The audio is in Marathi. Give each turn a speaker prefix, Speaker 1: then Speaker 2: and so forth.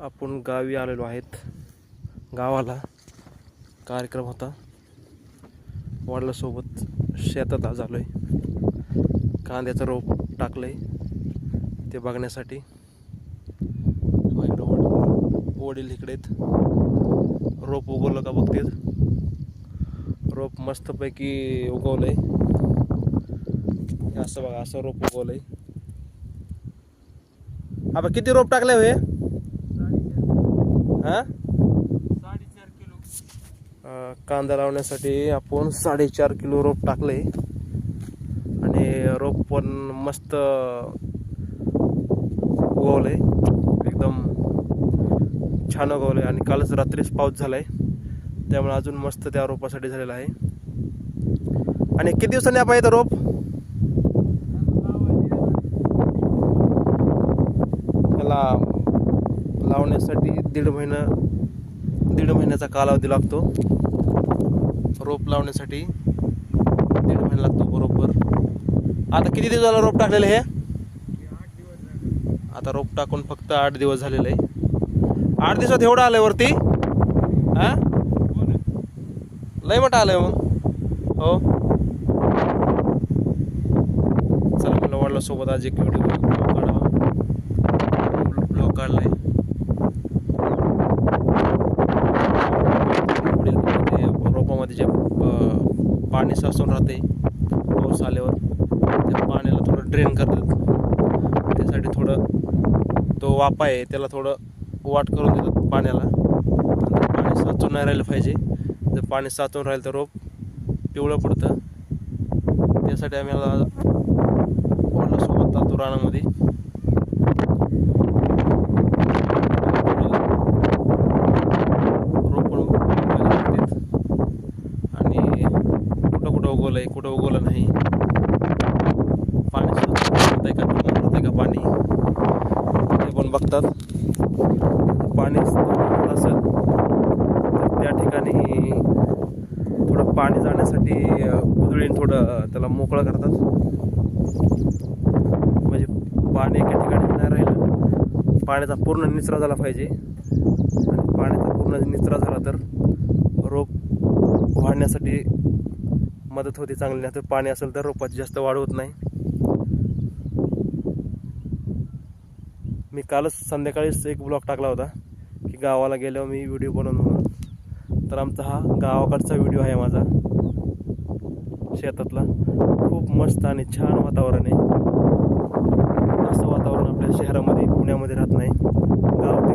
Speaker 1: आपण गावी आलेलो आहेत. गावाला कार्यक्रम होता. वडिलांसोबत शेतात आज आलोय. कांद्याचं रोप टाकलंय ते बघण्यासाठी. वडील इकडे आहेत. रोप उगवलं का बघतील. रोप मस्तपैकी उगवलंय. असं बघा, असं रोप उगवलंय. आपण किती रोप टाकले होय? हा,
Speaker 2: 4.5 किलो.
Speaker 1: कांदा लावण्यासाठी आपण 4.5 किलो रोप टाकले. आणि रोप पण मस्त उगवलंय, एकदम छान उगवलंय. आणि कालच रात्रीच पाऊस झालाय, त्यामुळे अजून मस्त त्या रोपासाठी झालेला आहे. आणि किती दिवसांनी आपण येतं रोप? त्याला लावण्यासाठी दीड महिन्याचा कालावधी लागतो. रोप लावण्यासाठी 1.5 महिना लागतो बरोबर. आता किती दिवस झाला रोप टाकलेलं हे?
Speaker 2: 8 दिवस झाले.
Speaker 1: आता रोप टाकून फक्त 8 दिवस झालेले आहे. 8 दिवसात एवढं आलंय वरती? हा, लय मोठं आलंय मग. हो, चला म्हणलं वडिला सोबत आज एक व्हिडिओ काढावा. ब्लॉग काढलाय. रोपामध्ये जे पाणी साचून राहते पाऊस आल्यावर, त्या पाण्याला थोडं ड्रेन करतात. त्यासाठी थोडं तो वापा आहे त्याला थोडं वाट करून देतात पाण्याला. पाणी साचून नाही राहिलं पाहिजे. जर पाणी साचून राहिलं तर रोप पिवळं पडतं. त्यासाठी आम्ही वडिलांसोबत जातो रानामध्ये. आणि कुठं उगवलंय कुठं उगवलं नाही, पाणी राहतंय का राहतंय का पाणी ते पण बघतात. पाणी असेल तर त्या ठिकाणी थोडं पाणी जाण्यासाठी कुदळीने थोडं त्याला मोकळं करतात. म्हणजे पाणी एका ठिकाणी नाही राहिलं, पाण्याचा पूर्ण निचरा झाला पाहिजे. आणि पाण्याचा पूर्ण निचरा झाला तर रोप वाढण्यासाठी मदत होते चांगली. नाही तर पाणी असेल तर रोपाची जास्त वाढ होत नाही. मी कालच संध्याकाळीच एक ब्लॉग टाकला होता की गावाला गेल्यावर मी व्हिडिओ बनवून म्हणून. तर आमचा हा गावाकडचा व्हिडिओ आहे माझा, शेतातला. खूप मस्त आणि छान वातावरण आहे. असं वातावरण आपल्या शहरामध्ये पुण्यामध्ये राहत नाही. गावात